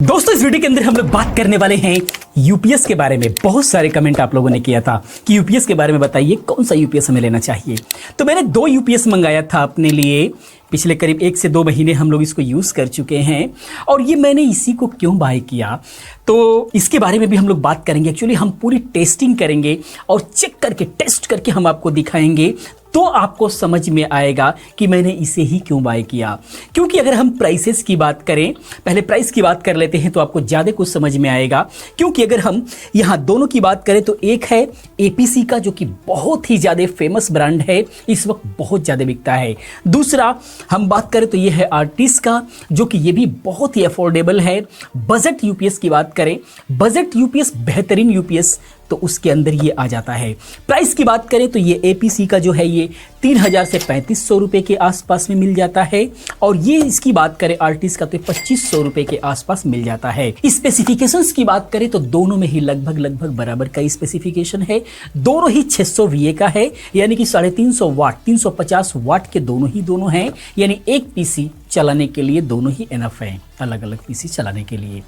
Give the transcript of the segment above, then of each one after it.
दोस्तों इस वीडियो के अंदर हम लोग बात करने वाले हैं यूपीएस के बारे में। बहुत सारे कमेंट आप लोगों ने किया था कि यूपीएस के बारे में बताइए, कौन सा यूपीएस हमें लेना चाहिए। तो मैंने 2 यूपीएस मंगाया था अपने लिए। पिछले करीब 1 से 2 महीने हम लोग इसको यूज़ कर चुके हैं और ये मैंने इसी को क्यों बाय किया, तो इसके बारे में भी हम लोग बात करेंगे। एक्चुअली हम पूरी टेस्टिंग करेंगे और चेक करके, टेस्ट करके हम आपको दिखाएंगे, तो आपको समझ में आएगा कि मैंने इसे ही क्यों बाय किया। क्योंकि अगर हम प्राइसेस की बात करें, पहले प्राइस की बात कर लेते हैं तो आपको ज़्यादा कुछ समझ में आएगा। क्योंकि अगर हम यहाँ दोनों की बात करें तो एक है एपीसी का, जो कि बहुत ही ज़्यादा फेमस ब्रांड है, इस वक्त बहुत ज़्यादा बिकता है। दूसरा हम बात करें तो ये है आर्टिस्ट का, जो कि ये भी बहुत ही अफोर्डेबल है। बजट यूपीएस की बात करें, बजट यूपीएस, बेहतरीन यूपीएस, तो उसके अंदर ये आ जाता है। प्राइस की बात करें तो ये एपीसी का जो है ये 3000 से 3500 रुपए के आसपास में मिल जाता है, और ये इसकी बात करें आर्टिस्ट का तो 2500 रुपए के आसपास मिल जाता है। स्पेसिफिकेशंस की बात करें तो दोनों में ही लगभग बराबर का स्पेसिफिकेशन है। दोनों ही 600 VA का है, यानी कि 350 वाट, 350 वाट के दोनों हैं, यानी एक पीसी चलाने के लिए दोनों ही एनफ है, अलग अलग पीसी चलाने के लिए।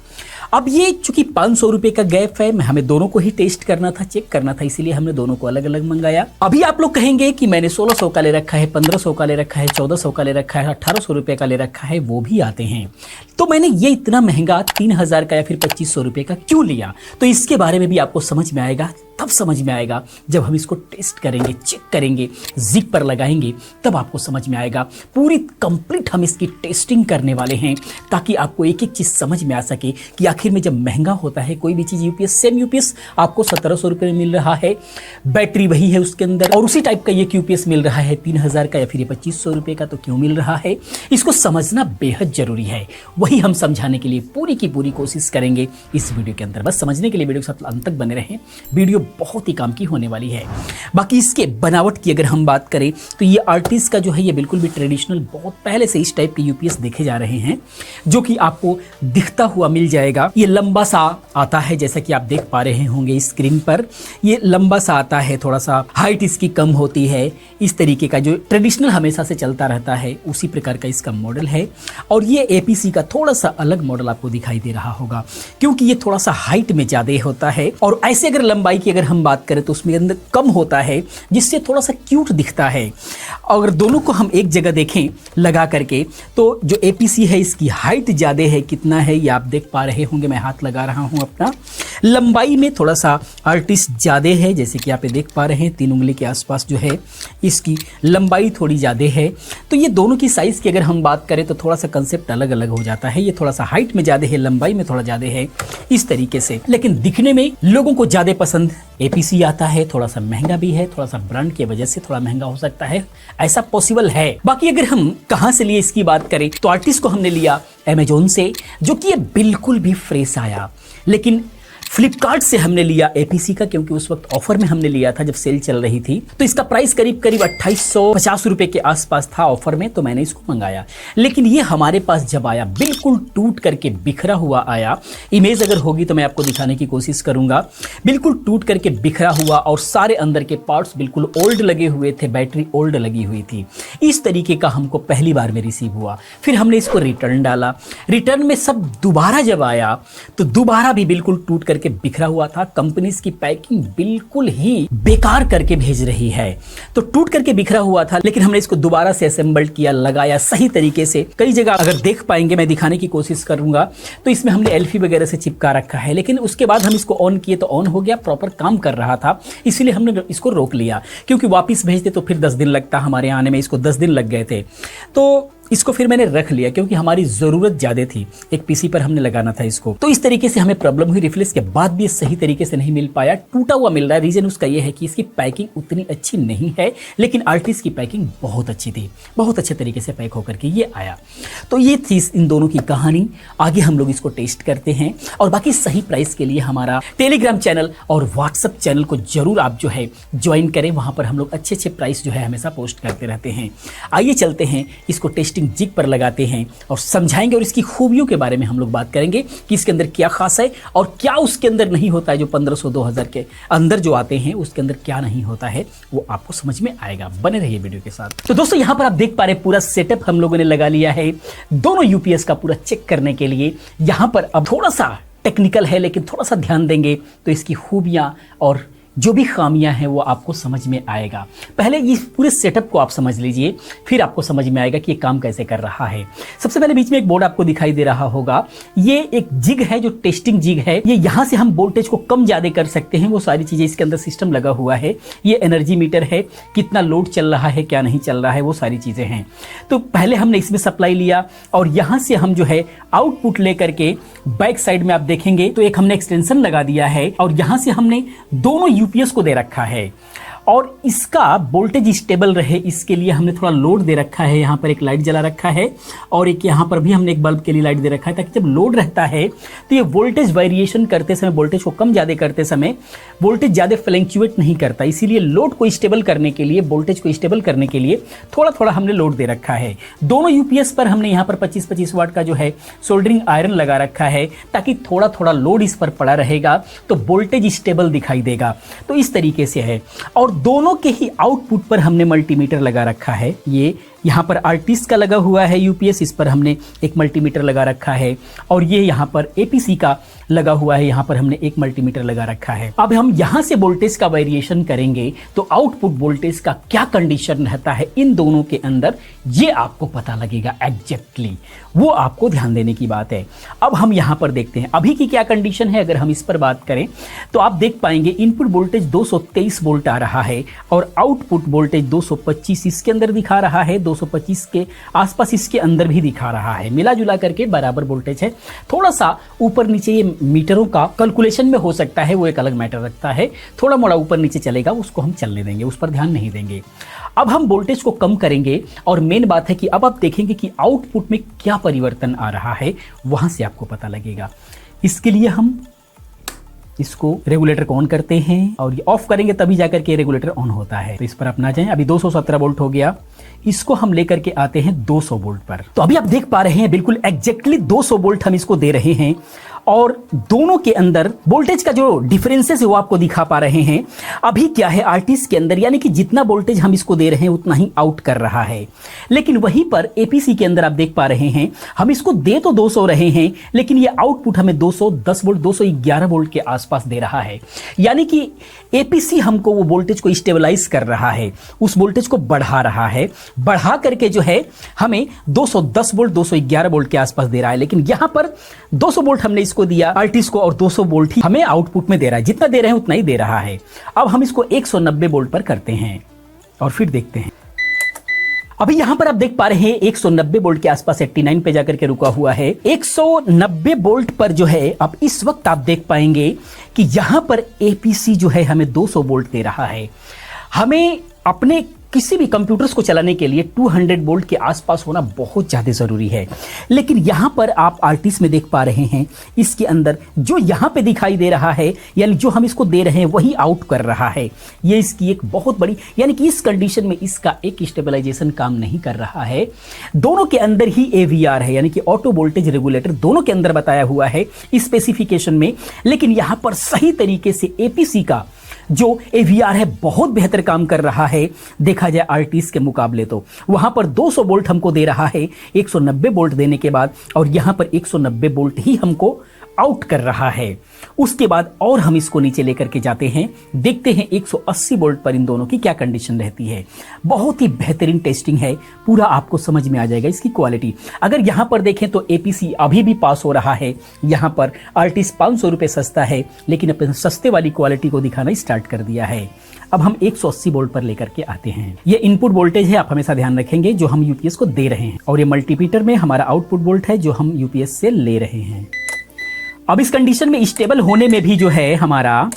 अब ये चूंकि 500 रुपए का गैप है, हमें दोनों को ही टेस्ट करना था, चेक करना था, इसीलिए हमने दोनों को अलग अलग मंगाया। अभी आप लोग कहेंगे कि मैंने 1600 का ले रखा है, 1500 का ले रखा है, 1400 का ले रखा है, 1800 रुपए का ले रखा है, वो भी आते हैं। तो मैंने ये इतना महंगा 3000 का या फिर 2500 रुपए का क्यों लिया, तो इसके बारे में भी आपको समझ में आएगा। तब समझ में आएगा जब हम इसको टेस्ट करेंगे, चेक करेंगे, जिप पर लगाएंगे, तब आपको समझ में आएगा। पूरी कंप्लीट हम इसकी टेस्टिंग करने वाले हैं, ताकि आपको एक एक चीज समझ में आ सके कि आखिर में जब महंगा होता है कोई भी चीज, यूपीएस, सेम यूपीएस आपको 1700 रुपये में मिल रहा है, बैटरी वही है उसके अंदर, और उसी टाइप का ये यूपीएस मिल रहा है 3000 का या फिर 2500 रुपये का, तो क्यों मिल रहा है, इसको समझना बेहद जरूरी है। वही हम समझाने के लिए पूरी की पूरी कोशिश करेंगे इस वीडियो के अंदर। बस समझने के लिए वीडियो के साथ अंत तक बने रहें, वीडियो बहुत ही काम की होने वाली है। बाकी इसके बनावट की अगर हम बात करें तो ये आर्टिस्ट का जो है ये बिल्कुल भी ट्रेडिशनल, बहुत पहले से इस टाइप के यूपीएस देखे जा रहे हैं, जो कि आपको दिखता हुआ मिल जाएगा। ये लंबा सा आता है, जैसा कि आप देख पा रहे होंगे स्क्रीन पर, ये लंबा सा आता है, थोड़ा सा हाइट इसकी कम होती है। इस तरीके का जो ट्रेडिशनल हमेशा से चलता रहता है, उसी प्रकार का इसका मॉडल है। और ये एपीसी का थोड़ा सा अलग मॉडल आपको दिखाई दे रहा होगा, क्योंकि ये थोड़ा सा हाइट में ज्यादा होता है, और ऐसे अगर लंबाई की अगर हम बात करें तो उसमें अंदर कम होता है, जिससे थोड़ा सा क्यूट दिखता है। अगर दोनों को हम एक जगह देखें लगा करके, तो जो एपीसी है इसकी हाइट ज्यादा है, कितना है ये आप देख पा रहे होंगे, मैं हाथ लगा रहा हूं अपना। लंबाई में थोड़ा सा आर्टिस्ट ज्यादा है, जैसे कि आप देख पा रहे हैं 3 उंगली के आसपास जो है इसकी लंबाई थोड़ी ज्यादा है। तो ये दोनों की साइज की अगर हम बात करें तो थोड़ा सा कंसेप्ट अलग अलग हो जाता है। ये थोड़ा सा हाइट में ज्यादा है, लंबाई में थोड़ा ज्यादा है, इस तरीके से। लेकिन दिखने में लोगों को ज्यादा पसंद एपीसी आता है, थोड़ा सा महंगा भी है, थोड़ा सा ब्रांड की वजह से थोड़ा महंगा हो सकता है, ऐसा पॉसिबल है। बाकी अगर हम कहां से लिए इसकी बात करें तो आर्टिस्ट को हमने लिया अमेजोन से, जो कि ये बिल्कुल भी फ्रेश आया। लेकिन फ्लिपकार्ट से हमने लिया एपीसी का, क्योंकि उस वक्त ऑफर में हमने लिया था जब सेल चल रही थी, तो इसका प्राइस करीब 2850 रुपए के आसपास था ऑफर में, तो मैंने इसको मंगाया। लेकिन ये हमारे पास जब आया बिल्कुल टूट करके बिखरा हुआ आया। इमेज अगर होगी तो मैं आपको दिखाने की कोशिश करूंगा। बिल्कुल टूट करके बिखरा हुआ, और सारे अंदर के पार्ट्स बिल्कुल ओल्ड लगे हुए थे, बैटरी ओल्ड लगी हुई थी। इस तरीके का हमको पहली बार में रिसीव हुआ। फिर हमने इसको रिटर्न डाला। रिटर्न में सब दोबारा जब आया तो दोबारा भी बिल्कुल टूट करके बिखरा हुआ था। कंपनी इसकी पैकिंग बिल्कुल ही बेकार करके भेज रही है, तो टूट करके बिखरा हुआ था। लेकिन हमने इसको दोबारा से असेंबल्ड किया, लगाया सही तरीके से। कई जगह अगर देख पाएंगे, मैं दिखाने की कोशिश करूंगा, तो इसमें हमने एल्फी वगैरह से चिपका रखा है। लेकिन उसके बाद हम इसको ऑन किए तो ऑन हो गया, प्रॉपर काम कर रहा था, इसीलिए हमने इसको रोक लिया। क्योंकि वापिस भेजते तो फिर 10 दिन लगता हमारे आने में, इसको 10 दिन लग गए थे। तो इसको फिर मैंने रख लिया, क्योंकि हमारी जरूरत ज्यादा थी, एक पीसी पर हमने लगाना था इसको। तो इस तरीके से हमें प्रॉब्लम हुई। रिप्लेस के बाद भी सही तरीके से नहीं मिल पाया, टूटा हुआ मिल रहा है। रीजन उसका यह है कि इसकी पैकिंग उतनी अच्छी नहीं है, लेकिन आर्टिस्ट की पैकिंग बहुत अच्छी थी, बहुत अच्छे तरीके से पैक होकर के ये आया। तो ये थी इन दोनों की कहानी। आगे हम लोग इसको टेस्ट करते हैं, और बाकी सही प्राइस के लिए हमारा टेलीग्राम चैनल और व्हाट्सएप चैनल को जरूर आप जो है ज्वाइन करें। वहां पर हम लोग अच्छे अच्छे प्राइस जो है हमेशा पोस्ट करते रहते हैं। आइए चलते हैं, इसको टेस्टिंग टेस्टिंग जिग पर लगाते हैं और समझाएंगे, और इसकी खूबियों के बारे में हम लोग बात करेंगे कि इसके अंदर क्या खास है और क्या उसके अंदर नहीं होता है। जो 1500-2000 के अंदर जो आते हैं उसके अंदर क्या नहीं होता है वो आपको समझ में आएगा। बने रहिए वीडियो के साथ। तो दोस्तों यहाँ पर आप देख पा रहे पूरा सेटअप हम लोगों ने लगा लिया है दोनों यूपीएस का पूरा चेक करने के लिए। यहाँ पर अब थोड़ा सा टेक्निकल है लेकिन थोड़ा सा ध्यान देंगे तो इसकी खूबियां और जो भी खामियां हैं वो आपको समझ में आएगा। पहले इस पूरे सेटअप को आप समझ लीजिए, फिर आपको समझ में आएगा कि ये काम कैसे कर रहा है। सबसे पहले बीच में एक बोर्ड आपको दिखाई दे रहा होगा, ये एक जिग है जो टेस्टिंग जिग है। ये यहां से हम वोल्टेज को कम ज्यादा कर सकते हैं, वो सारी चीजें इसके अंदर सिस्टम लगा हुआ है। ये एनर्जी मीटर है, कितना लोड चल रहा है क्या नहीं चल रहा है वो सारी चीजें हैं। तो पहले हमने इसमें सप्लाई लिया और यहां से हम जो है आउटपुट लेकर के बैक साइड में आप देखेंगे तो एक हमने एक्सटेंशन लगा दिया है और यहां से हमने दोनों यूपीएस को दे रखा है और इसका वोल्टेज स्टेबल रहे इसके लिए हमने थोड़ा लोड दे रखा है। यहाँ पर एक लाइट जला रखा है और एक यहाँ पर भी हमने एक बल्ब के लिए लाइट दे रखा है ताकि जब लोड रहता है तो ये वोल्टेज वेरिएशन करते समय, वोल्टेज को कम ज़्यादा करते समय वोल्टेज ज़्यादा फ्लैंक्चुएट नहीं करता। इसीलिए लोड को स्टेबल करने के लिए, वोल्टेज को स्टेबल करने के लिए थोड़ा थोड़ा हमने लोड दे रखा है। दोनों यूपीएस पर हमने यहाँ पर 25-25 वाट का जो है सोल्डरिंग आयरन लगा रखा है ताकि थोड़ा थोड़ा लोड इस पर पड़ा रहेगा तो वोल्टेज स्टेबल दिखाई देगा। तो इस तरीके से है। और दोनों के ही आउटपुट पर हमने मल्टीमीटर लगा रखा है। ये यहाँ पर आर्टिस्ट का लगा हुआ है यूपीएस, इस पर हमने एक मल्टीमीटर लगा रखा है और ये यहाँ पर एपीसी का लगा हुआ है, यहाँ पर हमने एक मल्टीमीटर लगा रखा है। अब हम यहाँ से वोल्टेज का वेरिएशन करेंगे तो आउटपुट वोल्टेज का क्या कंडीशन रहता है इन दोनों के अंदर ये आपको पता लगेगा एग्जैक्टली, वो आपको ध्यान देने की बात है। अब हम यहाँ पर देखते हैं अभी की क्या कंडीशन है। अगर हम इस पर बात करें तो आप देख पाएंगे इनपुट वोल्टेज 223 वोल्ट आ रहा है और आउटपुट वोल्टेज 225 इसके अंदर दिखा रहा है, 225 के आसपास इसके अंदर भी दिखा रहा है। मिला जुला करके बराबर वोल्टेज है। थोड़ा सा ऊपर नीचे ये मीटरों का कैलकुलेशन में हो सकता है, वो एक अलग मैटर रखता है। थोड़ा मोड़ा ऊपर नीचे चलेगा, उसको हम चलने देंगे, उस पर ध्यान नहीं देंगे। अब हम वोल्टेज को कम करेंगे और मेन बात है कि अब आप देखेंगे कि आउटपुट में क्या परिवर्तन आ रहा है, वहां से आपको पता लगेगा। इसके लिए हम इसको रेगुलेटर को ऑन करते हैं और ये ऑफ करेंगे तभी जाकर के रेगुलेटर ऑन होता है। तो इस पर अपना जाएं। अभी 217 वोल्ट हो गया, इसको हम लेकर के आते हैं 200 वोल्ट पर। तो अभी आप देख पा रहे हैं बिल्कुल एग्जैक्टली 200 वोल्ट हम इसको दे रहे हैं और दोनों के अंदर वोल्टेज का जो डिफरेंसेस है वो आपको दिखा पा रहे हैं। अभी क्या है आर्टिस्ट के अंदर, यानी कि जितना वोल्टेज हम इसको दे रहे हैं उतना ही आउट कर रहा है, लेकिन वहीं पर एपीसी के अंदर आप देख पा रहे हैं हम इसको दे तो 200 रहे हैं लेकिन ये आउटपुट हमें 210 वोल्ट 211 वोल्ट के आसपास दे रहा है। यानी कि एपीसी हमको वो वोल्टेज को स्टेबलाइज कर रहा है, उस वोल्टेज को बढ़ा रहा है, बढ़ा करके जो है हमें 210 वोल्ट 211 वोल्ट के आसपास दे रहा है। लेकिन यहां पर 200 वोल्ट हमने इसको दिया आर्टिस्ट को और 200 वोल्ट ही हमें आउटपुट में दे रहा है, जितना दे रहे हैं उतना ही दे रहा है। अब हम इसको 190 वोल्ट पर करते हैं और फिर देखते हैं। अभी यहां पर आप देख पा रहे हैं 190 वोल्ट के आसपास 89 पे जाकर के रुका हुआ है। 190 वोल्ट पर जो है अब इस वक्त आप देख पाएंगे कि यहां पर एपीसी जो है हमें 200 वोल्ट दे रहा है। हमें अपने किसी भी कंप्यूटर्स को चलाने के लिए 200 वोल्ट के आसपास होना बहुत ज़्यादा ज़रूरी है, लेकिन यहां पर आप आर्टिस्ट में देख पा रहे हैं इसके अंदर जो यहां पे दिखाई दे रहा है, यानी जो हम इसको दे रहे हैं वही आउट कर रहा है। ये इसकी एक बहुत बड़ी, यानी कि इस कंडीशन में इसका एक स्टेबलाइजेशन काम नहीं कर रहा है। दोनों के अंदर ही एवीआर है, यानी कि ऑटो वोल्टेज रेगुलेटर दोनों के अंदर बताया हुआ है स्पेसिफिकेशन में, लेकिन यहां पर सही तरीके से एपीसी का जो एवीआर है बहुत बेहतर काम कर रहा है देखा जाए आर्टिस्ट के मुकाबले। तो वहां पर 200 वोल्ट हमको दे रहा है 190 वोल्ट देने के बाद, और यहां पर 190 वोल्ट ही हमको आउट कर रहा है। उसके बाद और हम इसको नीचे लेकर के जाते हैं, देखते हैं 180 वोल्ट पर इन दोनों की क्या कंडीशन रहती है। बहुत ही बेहतरीन टेस्टिंग है, पूरा आपको समझ में आ जाएगा इसकी क्वालिटी। अगर यहां पर देखें तो एपीसी अभी भी पास हो रहा है, यहां पर आर्टिस्ट 500 रुपए सस्ता है, लेकिन अपने सस्ते वाली क्वालिटी को दिखाना स्टार्ट कर दिया है। अब हम 180 वोल्ट पर लेकर के आते हैं। ये इनपुट वोल्टेज है, आप हमेशा ध्यान रखेंगे, जो हम यूपीएस को दे रहे हैं, और ये मल्टीमीटर में हमारा आउटपुट वोल्ट है जो हम यूपीएस से ले रहे हैं। अब इस कंडीशन में स्टेबल होने में भी जो है हमारा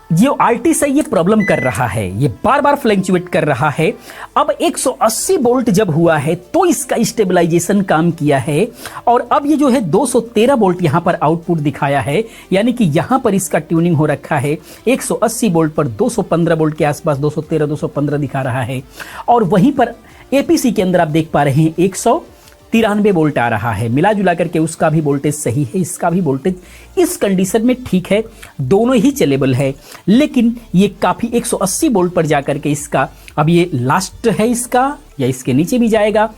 जो आर्टिस्ट है ये प्रॉब्लम कर रहा है, ये बार बार फ्लैंक्चुएट कर रहा है। अब 180 वोल्ट जब हुआ है तो इसका स्टेबलाइजेशन काम किया है, और अब ये जो है 213 वोल्ट यहां पर आउटपुट दिखाया है, यानी कि यहां पर इसका ट्यूनिंग हो रखा है। 180 वोल्ट पर 215 वोल्ट के आसपास 213 215 दिखा रहा है, और वहीं पर एपीसी के अंदर आप देख पा रहे हैं 193 वोल्ट आ रहा है। मिला जुला करके उसका भी वोल्टेज सही है, इसका भी वोल्टेज इस कंडीशन में ठीक है, दोनों ही चलेबल है। लेकिन ये काफी 180 वोल्ट पर जाकर के इसका अब ये लास्ट है इसका, या इसके नीचे भी जाएगा,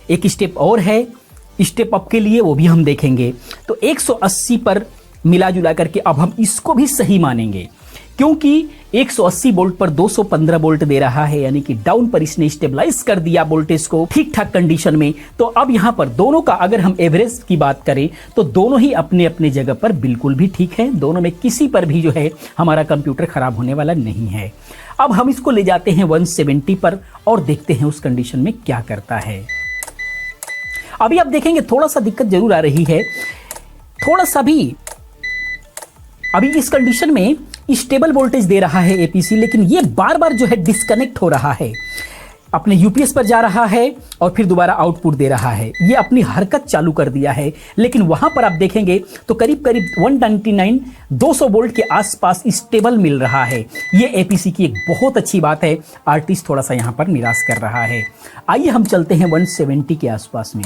एक स्टेप और है स्टेप अप के लिए, वो भी हम देखेंगे। तो 180 पर मिला जुला करके अब हम इसको भी सही मानेंगे, क्योंकि 180 वोल्ट पर 215 वोल्ट दे रहा है, यानी कि डाउन पर इसने स्टेबलाइज कर दिया वोल्टेज को ठीक ठाक कंडीशन में। तो अब यहां पर दोनों का अगर हम एवरेज की बात करें तो दोनों ही अपने अपने जगह पर बिल्कुल भी ठीक है, दोनों में किसी पर भी जो है हमारा कंप्यूटर खराब होने वाला नहीं है। अब हम इसको ले जाते हैं 170 पर और देखते हैं उस कंडीशन में क्या करता है। अभी आप देखेंगे थोड़ा सा दिक्कत जरूर आ रही है, थोड़ा सा भी अभी इस कंडीशन में स्टेबल वोल्टेज दे रहा है एपीसी, लेकिन ये बार बार जो है डिस्कनेक्ट हो रहा है, अपने यूपीएस पर जा रहा है और फिर दोबारा आउटपुट दे रहा है। ये अपनी हरकत चालू कर दिया है, लेकिन वहां पर आप देखेंगे तो करीब करीब 199 200 वोल्ट के आसपास स्टेबल मिल रहा है। ये एपीसी की एक बहुत अच्छी बात है। आर्टिस्ट थोड़ा सा यहां पर निराश कर रहा है। आइए हम चलते हैं 170 के आसपास में।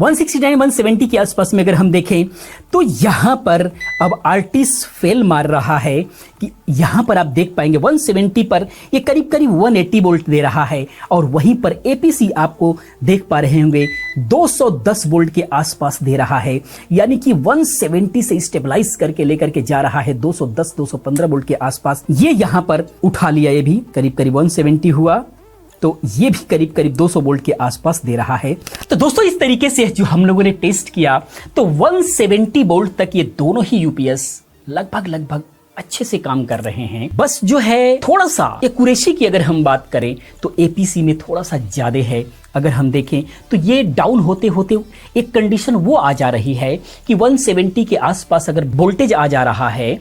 169 170 के आसपास में अगर हम देखें तो यहां पर अब आर्टिस्ट फेल मार रहा है कि यहां पर आप देख पाएंगे 170 पर ये करीब करीब 180 वोल्ट दे रहा है, और वहीं पर एपीसी आपको देख पा रहे होंगे 210 वोल्ट के आसपास दे रहा है, यानी कि 170 से स्टेबलाइज करके लेकर के जा रहा है 210 215 वोल्ट के आसपास। ये यहां पर उठा लिया, ये भी करीब करीब 170 हुआ, तो ये भी करीब करीब 200 वोल्ट के आसपास दे रहा है। तो दोस्तों इस तरीके से जो हम लोगों ने टेस्ट किया तो 170 वोल्ट तक ये दोनों ही यूपीएस लगभग अच्छे से काम कर रहे हैं। बस जो है थोड़ा सा एक्यूरेसी की अगर हम बात करें तो एपीसी में थोड़ा सा ज्यादा है। अगर हम देखें तो ये डाउन होते होते एक कंडीशन वो आ जा रही है कि 170 के आसपास अगर वोल्टेज आ जा रहा है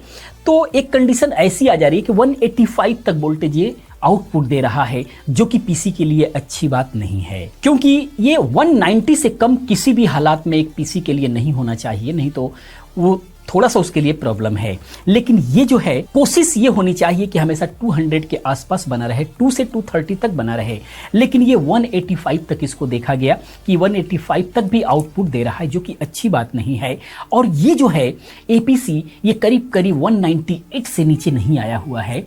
तो एक कंडीशन ऐसी आ जा रही है कि 185 तक वोल्टेज ये आउटपुट दे रहा है, जो कि पीसी के लिए अच्छी बात नहीं है, क्योंकि ये 190 से कम किसी भी हालात में एक पीसी के लिए नहीं होना चाहिए, नहीं तो वो थोड़ा सा उसके लिए प्रॉब्लम है। लेकिन ये जो है कोशिश ये होनी चाहिए कि हमेशा 200 के आसपास बना रहे, 2 से 230 तक बना रहे, लेकिन ये 185 तक इसको देखा गया कि 185 तक भी आउटपुट दे रहा है, जो कि अच्छी बात नहीं है। और ये जो है एपीसी ये करीब करीब 198 से नीचे नहीं आया हुआ है।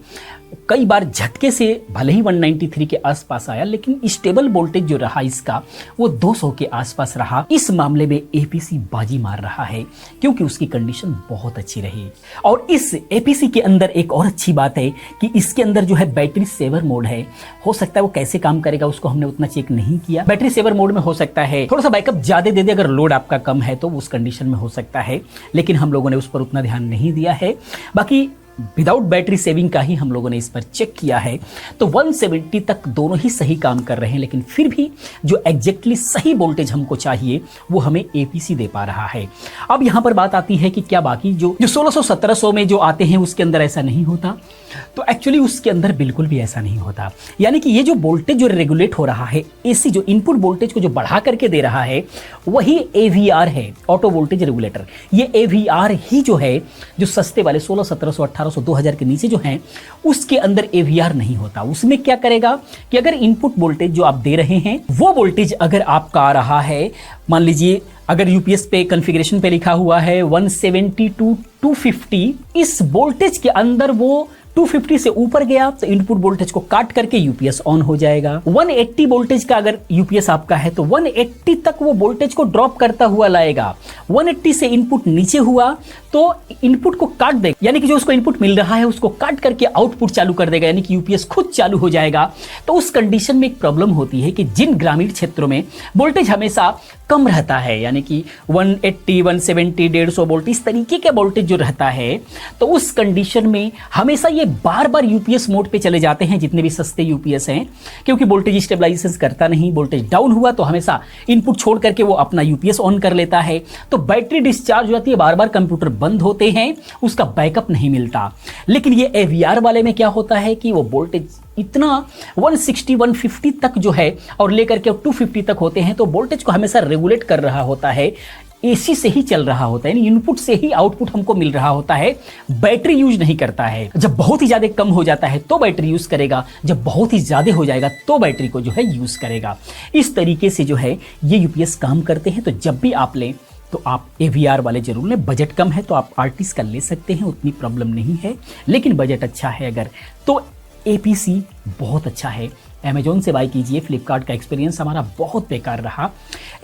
कई बार झटके से भले ही 193 के आसपास आया, लेकिन स्टेबल वोल्टेज जो रहा इसका वो 200 के आसपास रहा। इस मामले में एपीसी बाजी मार रहा है, क्योंकि उसकी कंडीशन बहुत अच्छी रही। और इस एपीसी के अंदर एक और अच्छी बात है कि इसके अंदर जो है बैटरी सेवर मोड है। हो सकता है वो कैसे काम करेगा उसको हमने उतना चेक नहीं किया। बैटरी सेवर मोड में हो सकता है थोड़ा सा बैकअप ज्यादा दे दे, अगर लोड आपका कम है तो उस कंडीशन में हो सकता है, लेकिन हम लोगों ने उस पर उतना ध्यान नहीं दिया है। बाकी विदाउट बैटरी सेविंग का ही हम लोगों ने इस पर चेक किया है, तो 170 तक दोनों ही सही काम कर रहे हैं, लेकिन फिर भी जो एग्जैक्टली सही वोल्टेज हमको चाहिए वो हमें एपीसी दे पा रहा है। अब यहां पर बात आती है कि क्या बाकी जो 1600-1700 में जो आते हैं उसके अंदर ऐसा नहीं होता? तो एक्चुअली उसके अंदर बिल्कुल भी ऐसा नहीं होता। यानी कि ये जो वोल्टेज जो रेगुलेट हो रहा है, एसी जो इनपुट वोल्टेज को जो बढ़ा करके दे रहा है, वही एवीआर है, ऑटो वोल्टेज रेगुलेटर। ये एवीआर ही जो है, जो सस्ते वाले 1600-1700 1800 2000 के नीचे जो हैं, उसके अंदर एवीआर नहीं होता। उसमें क्या करेगा कि अगर इनपुट वोल्टेज जो आप दे रहे हैं वो वोल्टेज अगर आपका आ रहा है, मान लीजिए अगर यूपीएस पे कॉन्फ़िगरेशन पे लिखा हुआ है 170 to 250, इस वोल्टेज के अंदर वो 250 से ऊपर गया तो इनपुट वोल्टेज को काट करके यूपीएस ऑन हो जाएगा। 180 वोल्टेज का अगर यूपीएस आपका है तो 180 तक वो वोल्टेज को ड्रॉप करता हुआ लाएगा। 180 से इनपुट नीचे हुआ तो इनपुट को काट देगा, यानी कि जो उसको इनपुट मिल रहा है उसको काट करके आउटपुट चालू कर देगा, यानी कि यूपीएस खुद चालू हो जाएगा। तो उस कंडीशन में एक प्रॉब्लम होती है कि जिन ग्रामीण क्षेत्रों में वोल्टेज हमेशा कम रहता है, यानी कि 180 170 150 वोल्ट इस तरीके के वोल्टेज जो रहता है, तो उस कंडीशन में हमेशा ये बार बार यूपीएस मोड पे चले जाते हैं, जितने भी सस्ते यूपीएस हैं, क्योंकि वोल्टेज स्टेबलाइजेशन करता नहीं। वोल्टेज डाउन हुआ तो हमेशा इनपुट छोड़ करके वो अपना यूपीएस ऑन कर लेता है, तो बैटरी डिस्चार्ज हो जाती है, बार बार कंप्यूटर बंद होते हैं, उसका बैकअप नहीं मिलता। लेकिन ये एवीआर वाले में क्या होता है कि वो वोल्टेज इतना 160 150 तक जो है और लेकर के 250 तक होते हैं, तो वोल्टेज को हमेशा रेगुलेट कर रहा होता है एसी से ही चल रहा होता है, यानी इनपुट से ही आउटपुट हमको मिल रहा होता है, बैटरी यूज नहीं करता है। जब बहुत ही ज्यादा कम हो जाता है तो बैटरी यूज करेगा, जब बहुत ही ज्यादा हो जाएगा तो बैटरी को जो है यूज करेगा। इस तरीके से जो है ये यूपीएस काम करते हैं। तो जब भी आप लें तो आप AVR वाले जरूर लें। बजट कम है तो आप आर्टिस्ट का ले सकते हैं, उतनी प्रॉब्लम नहीं है। लेकिन बजट अच्छा है अगर, तो APC बहुत अच्छा है। अमेजोन से बाय कीजिए। फ्लिपकार्ट का एक्सपीरियंस हमारा बहुत बेकार रहा।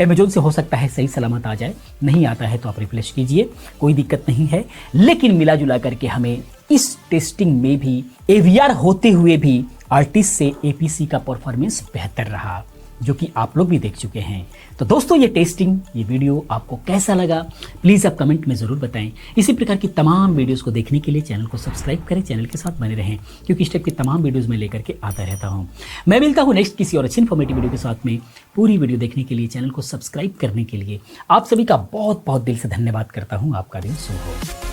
अमेजोन से हो सकता है सही सलामत आ जाए, नहीं आता है तो आप रिप्लेस कीजिए, कोई दिक्कत नहीं है। लेकिन मिला जुला करके हमें इस टेस्टिंग में भी AVR होते हुए भी आर्टिस्ट से APC का परफॉर्मेंस बेहतर रहा, जो कि आप लोग भी देख चुके हैं। तो दोस्तों ये टेस्टिंग, ये वीडियो आपको कैसा लगा प्लीज़ आप कमेंट में ज़रूर बताएं। इसी प्रकार की तमाम वीडियोस को देखने के लिए चैनल को सब्सक्राइब करें, चैनल के साथ बने रहें, क्योंकि इस टाइप की तमाम वीडियोस में लेकर के आता रहता हूं। मैं मिलता हूं नेक्स्ट किसी और अच्छी इन्फॉर्मेटिव वीडियो के साथ में। पूरी वीडियो देखने के लिए, चैनल को सब्सक्राइब करने के लिए आप सभी का बहुत बहुत दिल से धन्यवाद करता हूँ। आपका दिन शुभ हो।